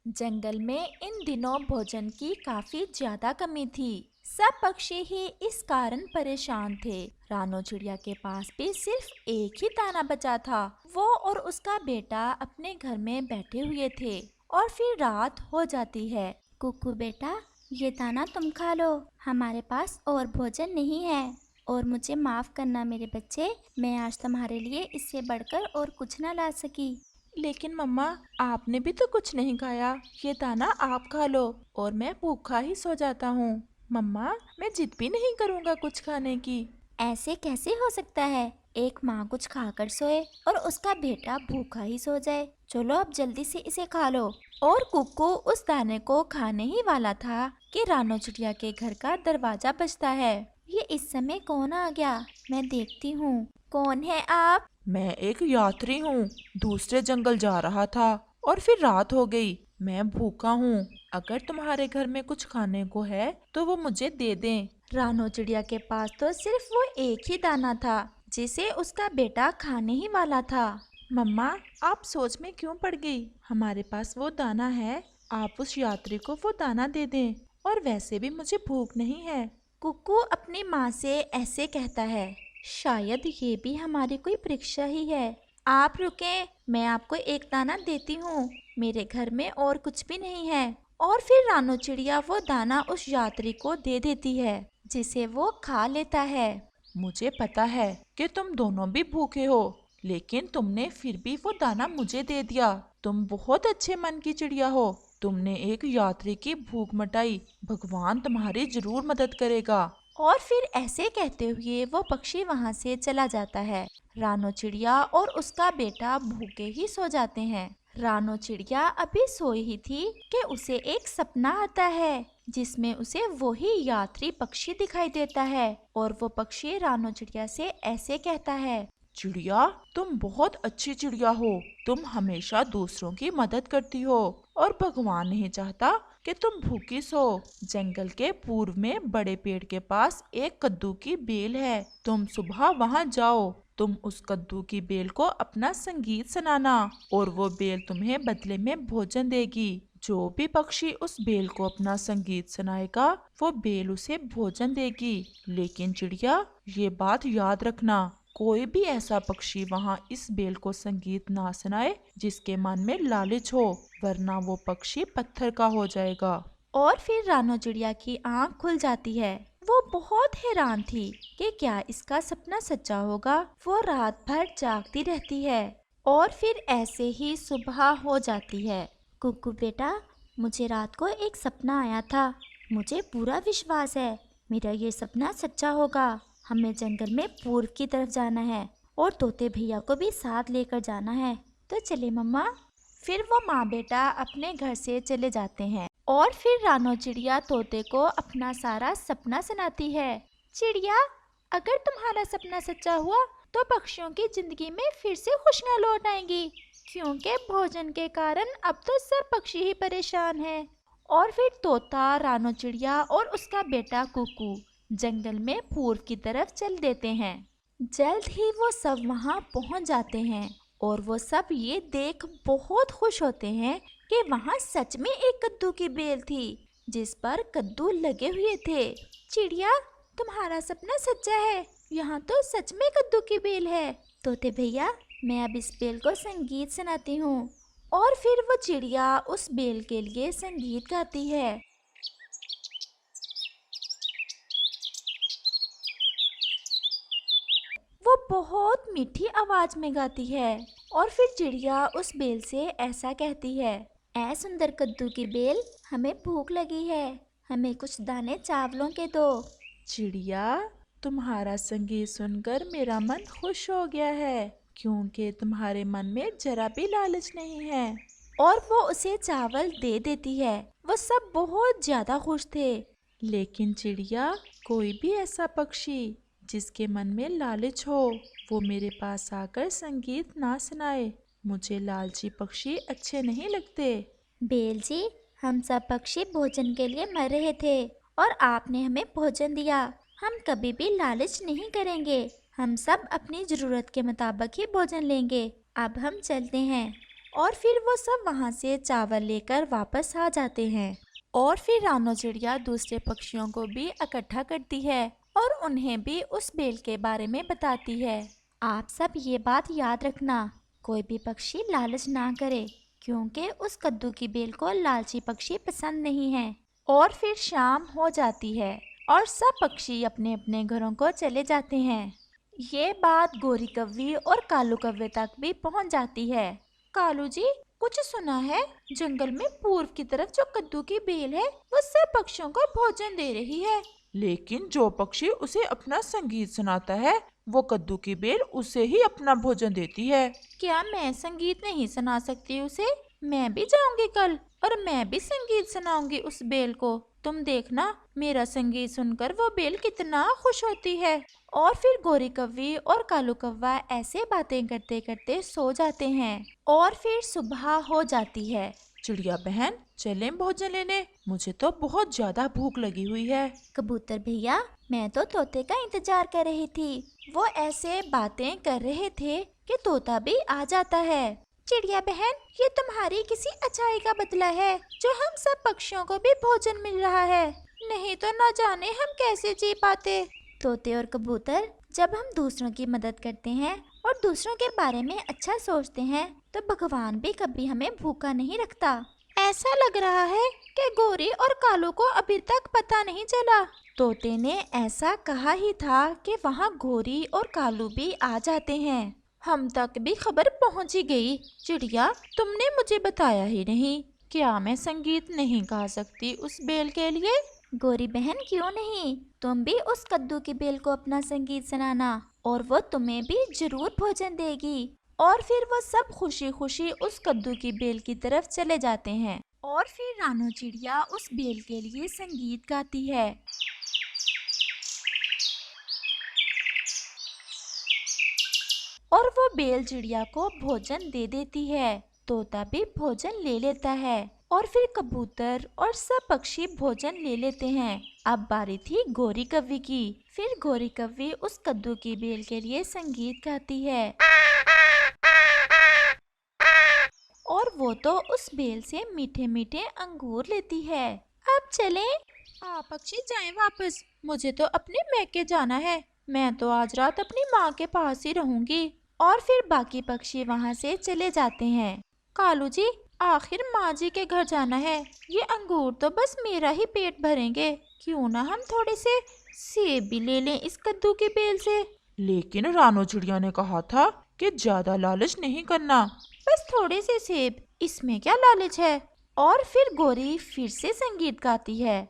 जंगल में इन दिनों भोजन की काफी ज्यादा कमी थी। सब पक्षी ही इस कारण परेशान थे। रानो चिड़िया के पास भी सिर्फ एक ही दाना बचा था। वो और उसका बेटा अपने घर में बैठे हुए थे और फिर रात हो जाती है। कुकू बेटा, ये दाना तुम खा लो। हमारे पास और भोजन नहीं है। और मुझे माफ करना मेरे बच्चे, मैं आज तुम्हारे लिए इससे बढ़कर और कुछ ना ला सकी। लेकिन मम्मा, आपने भी तो कुछ नहीं खाया। ये दाना आप खा लो और मैं भूखा ही सो जाता हूँ। मम्मा, मैं जिद भी नहीं करूँगा कुछ खाने की। ऐसे कैसे हो सकता है? एक माँ कुछ खाकर सोए और उसका बेटा भूखा ही सो जाए। चलो अब जल्दी से इसे खा लो। और कुक्कू उस दाने को खाने ही वाला था कि रानो चिड़िया के घर का दरवाजा बजता है। ये इस समय कौन आ गया? मैं देखती हूँ। कौन है आप? मैं एक यात्री हूँ, दूसरे जंगल जा रहा था और फिर रात हो गई। मैं भूखा हूँ। अगर तुम्हारे घर में कुछ खाने को है तो वो मुझे दे दें। रानो चिड़िया के पास तो सिर्फ वो एक ही दाना था जिसे उसका बेटा खाने ही वाला था। मम्मा, आप सोच में क्यों पड़ गई? हमारे पास वो दाना है। आप उस यात्री को वो दाना दे दें। और वैसे भी मुझे भूख नहीं है। कुक्कू अपनी माँ से ऐसे कहता है। शायद ये भी हमारी कोई परीक्षा ही है। आप रुकें, मैं आपको एक दाना देती हूँ। मेरे घर में और कुछ भी नहीं है। और फिर रानो चिड़िया वो दाना उस यात्री को दे देती है, जिसे वो खा लेता है। मुझे पता है कि तुम दोनों भी भूखे हो, लेकिन तुमने फिर भी वो दाना मुझे दे दिया। तुम बहुत अच्छे मन की चिड़िया हो। तुमने एक यात्री की भूख मिटाई। भगवान तुम्हारी जरूर मदद करेगा। और फिर ऐसे कहते हुए वो पक्षी वहाँ से चला जाता है। रानो चिड़िया और उसका बेटा भूखे ही सो जाते हैं। रानो चिड़िया अभी सोई ही थी कि उसे एक सपना आता है, जिसमें उसे वही यात्री पक्षी दिखाई देता है। और वो पक्षी रानो चिड़िया से ऐसे कहता है। चिड़िया, तुम बहुत अच्छी चिड़िया हो। तुम हमेशा दूसरों की मदद करती हो और भगवान नहीं चाहता कि तुम भूखी सो। जंगल के पूर्व में बड़े पेड़ के पास एक कद्दू की बेल है। तुम सुबह वहाँ जाओ। तुम उस कद्दू की बेल को अपना संगीत सुनाना और वो बेल तुम्हें बदले में भोजन देगी। जो भी पक्षी उस बेल को अपना संगीत सुनाएगा, वो बेल उसे भोजन देगी। लेकिन चिड़िया, ये बात याद रखना, कोई भी ऐसा पक्षी वहाँ इस बेल को संगीत ना सुनाए जिसके मन में लालच हो, वरना वो पक्षी पत्थर का हो जाएगा। और फिर रानो चिड़िया की आंख खुल जाती है। वो बहुत हैरान थी कि क्या इसका सपना सच्चा होगा। वो रात भर जागती रहती है और फिर ऐसे ही सुबह हो जाती है। कुकू बेटा, मुझे रात को एक सपना आया था। मुझे पूरा विश्वास है मेरा ये सपना सच्चा होगा। हमें जंगल में पूर्व की तरफ जाना है और तोते भैया को भी साथ लेकर जाना है। तो चले मम्मा। फिर वो माँ बेटा अपने घर से चले जाते हैं और फिर रानो चिड़िया तोते को अपना सारा सपना सुनाती है। चिड़िया, अगर तुम्हारा सपना सच्चा हुआ तो पक्षियों की जिंदगी में फिर से खुशियाँ लौट आएंगी, क्योंकि भोजन के कारण अब तो सब पक्षी ही परेशान हैं। और फिर तोता, रानो चिड़िया और उसका बेटा कुकू जंगल में पूर्व की तरफ चल देते हैं। जल्द ही वो सब वहाँ पहुँच जाते हैं और वो सब ये देख बहुत खुश होते हैं कि वहाँ सच में एक कद्दू की बेल थी, जिस पर कद्दू लगे हुए थे। चिड़िया, तुम्हारा सपना सच्चा है। यहाँ तो सच में कद्दू की बेल है। तोते भैया, मैं अब इस बेल को संगीत सुनाती हूँ। और फिर वो चिड़िया उस बेल के लिए संगीत गाती है। वो बहुत मीठी आवाज में गाती है। और फिर चिड़िया उस बेल से ऐसा कहती है। ऐ सुंदर कद्दू की बेल, हमें भूख लगी है। हमें कुछ दाने चावलों के दो। चिड़िया, तुम्हारा संगीत सुनकर मेरा मन खुश हो गया है, क्योंकि तुम्हारे मन में जरा भी लालच नहीं है। और वो उसे चावल दे देती है। वो सब बहुत ज्यादा खुश थे। लेकिन चिड़िया, कोई भी ऐसा पक्षी जिसके मन में लालच हो, वो मेरे पास आकर संगीत ना सुनाए। मुझे लालची पक्षी अच्छे नहीं लगते। बेल जी, हम सब पक्षी भोजन के लिए मर रहे थे और आपने हमें भोजन दिया। हम कभी भी लालच नहीं करेंगे। हम सब अपनी जरूरत के मुताबिक ही भोजन लेंगे। अब हम चलते हैं। और फिर वो सब वहाँ से चावल लेकर वापस आ जाते हैं। और फिर रानो चिड़िया दूसरे पक्षियों को भी इकट्ठा करती है और उन्हें भी उस बेल के बारे में बताती है। आप सब ये बात याद रखना, कोई भी पक्षी लालच ना करे, क्योंकि उस कद्दू की बेल को लालची पक्षी पसंद नहीं है। और फिर शाम हो जाती है और सब पक्षी अपने अपने घरों को चले जाते हैं। ये बात गोरी कव्वी और कालू कव्वे तक भी पहुंच जाती है। कालू जी, कुछ सुना है, जंगल में पूर्व की तरफ जो कद्दू की बेल है वो सब पक्षियों को भोजन दे रही है। लेकिन जो पक्षी उसे अपना संगीत सुनाता है वो कद्दू की बेल उसे ही अपना भोजन देती है। क्या मैं संगीत नहीं सुना सकती उसे? मैं भी जाऊंगी कल और मैं भी संगीत सुनाऊंगी उस बेल को। तुम देखना मेरा संगीत सुनकर वो बेल कितना खुश होती है। और फिर गोरी कव्वी और कालू कव्वा ऐसे बातें करते करते सो जाते हैं और फिर सुबह हो जाती है। चिड़िया बहन, चलें भोजन लेने, मुझे तो बहुत ज्यादा भूख लगी हुई है। कबूतर भैया, मैं तो तोते का इंतजार कर रही थी। वो ऐसे बातें कर रहे थे कि तोता भी आ जाता है। चिड़िया बहन, ये तुम्हारी किसी अच्छाई का बदला है जो हम सब पक्षियों को भी भोजन मिल रहा है, नहीं तो न जाने हम कैसे जी पाते। तोते और कबूतर, जब हम दूसरों की मदद करते हैं और दूसरों के बारे में अच्छा सोचते हैं तो भगवान भी कभी हमें भूखा नहीं रखता। ऐसा लग रहा है कि गोरी और कालू को अभी तक पता नहीं चला। तोते ने ऐसा कहा ही था कि वहाँ गोरी और कालू भी आ जाते हैं। हम तक भी खबर पहुँच ही गई। चिड़िया, तुमने मुझे बताया ही नहीं। क्या मैं संगीत नहीं गा सकती उस बेल के लिए? गोरी बहन, क्यों नहीं, तुम भी उस कद्दू की बेल को अपना संगीत सुनाना और वो तुम्हें भी जरूर भोजन देगी। और फिर वो सब खुशी खुशी उस कद्दू की बेल की तरफ चले जाते हैं। और फिर रानो चिड़िया उस बेल के लिए संगीत गाती है। और वो बेल चिड़िया को भोजन दे देती है। तोता भी भोजन ले लेता है और फिर कबूतर और सब पक्षी भोजन ले लेते हैं। अब बारी थी गोरी कव्वी की। फिर गोरी कव्वी उस कद्दू की बेल के लिए संगीत गाती है और वो तो उस बेल से मीठे मीठे अंगूर लेती है। अब चलें? आप पक्षी जाएं वापस, मुझे तो अपने मैके जाना है। मैं तो आज रात अपनी माँ के पास ही रहूंगी। और फिर बाकी पक्षी वहाँ से चले जाते हैं। कालू जी, आखिर माँ जी के घर जाना है, ये अंगूर तो बस मेरा ही पेट भरेंगे। क्यों ना हम थोड़े से सेब भी ले लें इस कद्दू की बेल से। लेकिन रानो चिड़िया ने कहा था कि ज्यादा लालच नहीं करना, बस थोड़े से सेब, इसमें क्या लालच है। और फिर गोरी फिर से संगीत गाती है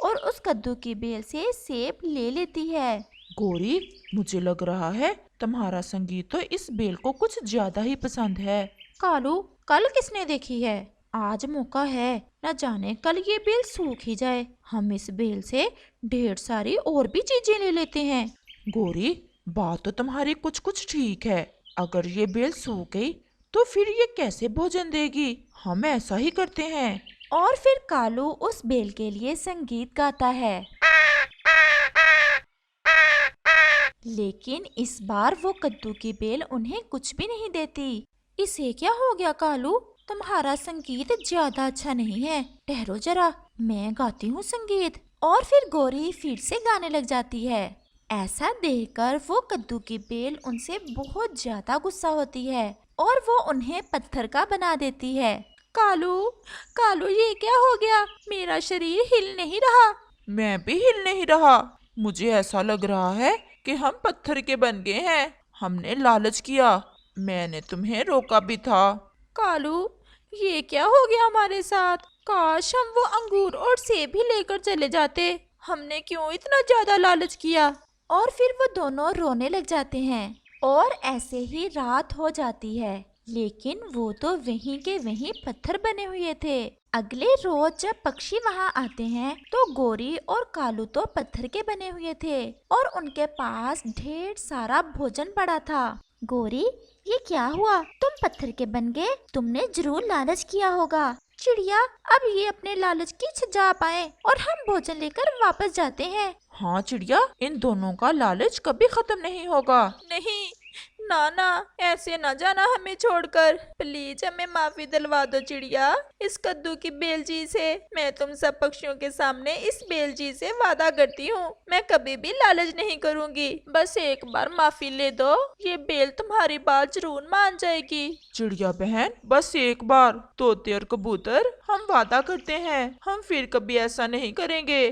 और उस कद्दू की बेल से सेब ले लेती है। गोरी, मुझे लग रहा है तुम्हारा संगीत तो इस बेल को कुछ ज्यादा ही पसंद है। कालू, कल किसने देखी है? आज मौका है, न जाने कल ये बेल सूख ही जाए। हम इस बेल से ढेर सारी और भी चीजें ले लेते हैं। गोरी, बात तो तुम्हारी कुछ कुछ ठीक है। अगर ये बेल सूख गई तो फिर ये कैसे भोजन देगी? हम ऐसा ही करते हैं। और फिर कालू उस बेल के लिए संगीत गाता है, लेकिन इस बार वो कद्दू की बेल उन्हें कुछ भी नहीं देती। इसे क्या हो गया कालू? तुम्हारा संगीत ज्यादा अच्छा नहीं है। ठहरो जरा, मैं गाती हूँ संगीत। और फिर गोरी फिर से गाने लग जाती है। ऐसा देखकर वो कद्दू की बेल उनसे बहुत ज्यादा गुस्सा होती है और वो उन्हें पत्थर का बना देती है। कालू, कालू, ये क्या हो गया? मेरा शरीर हिल नहीं रहा। मैं भी हिल नहीं रहा। मुझे ऐसा लग रहा है कि हम पत्थर के बन गए हैं। हमने लालच किया, मैंने तुम्हें रोका भी था। कालू, ये क्या हो गया हमारे साथ? काश हम वो अंगूर और सेब ही लेकर चले जाते। हमने क्यों इतना ज्यादा लालच किया? और फिर वो दोनों रोने लग जाते हैं और ऐसे ही रात हो जाती है। लेकिन वो तो वहीं के वहीं पत्थर बने हुए थे। अगले रोज जब पक्षी वहाँ आते हैं तो गोरी और कालू तो पत्थर के बने हुए थे और उनके पास ढेर सारा भोजन पड़ा था। गोरी, ये क्या हुआ? तुम पत्थर के बन गए? तुमने जरूर लालच किया होगा। चिड़िया, अब ये अपने लालच की सजा पाए और हम भोजन लेकर वापस जाते हैं। हाँ चिड़िया, इन दोनों का लालच कभी खत्म नहीं होगा। नहीं, ना ना, ऐसे ना जाना हमें छोड़कर, प्लीज हमें माफी दिलवा दो चिड़िया, इस कद्दू की बेलजी से। मैं तुम सब पक्षियों के सामने इस बेलजी से वादा करती हूँ, मैं कभी भी लालच नहीं करूँगी। बस एक बार माफी ले दो, ये बेल तुम्हारी बात जरूर मान जाएगी। चिड़िया बहन, बस एक बार। तोते और कबूतर, हम वादा करते हैं हम फिर कभी ऐसा नहीं करेंगे।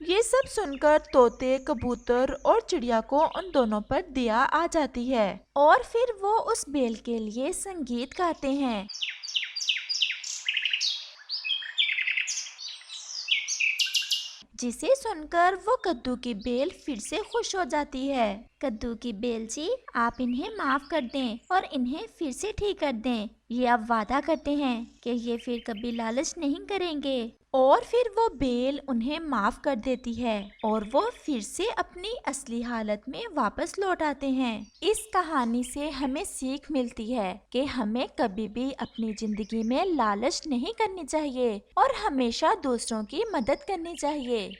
ये सब सुनकर तोते, कबूतर और चिड़िया को उन दोनों पर दया आ जाती है और फिर वो उस बेल के लिए संगीत गाते हैं। जिसे सुनकर वो कद्दू की बेल फिर से खुश हो जाती है। कद्दू की बेल जी, आप इन्हें माफ कर दें और इन्हें फिर से ठीक कर दें। ये अब वादा करते हैं कि ये फिर कभी लालच नहीं करेंगे। और फिर वो बेल उन्हें माफ कर देती है और वो फिर से अपनी असली हालत में वापस लौट आते हैं। इस कहानी से हमें सीख मिलती है कि हमें कभी भी अपनी जिंदगी में लालच नहीं करनी चाहिए और हमेशा दूसरों की मदद करनी चाहिए।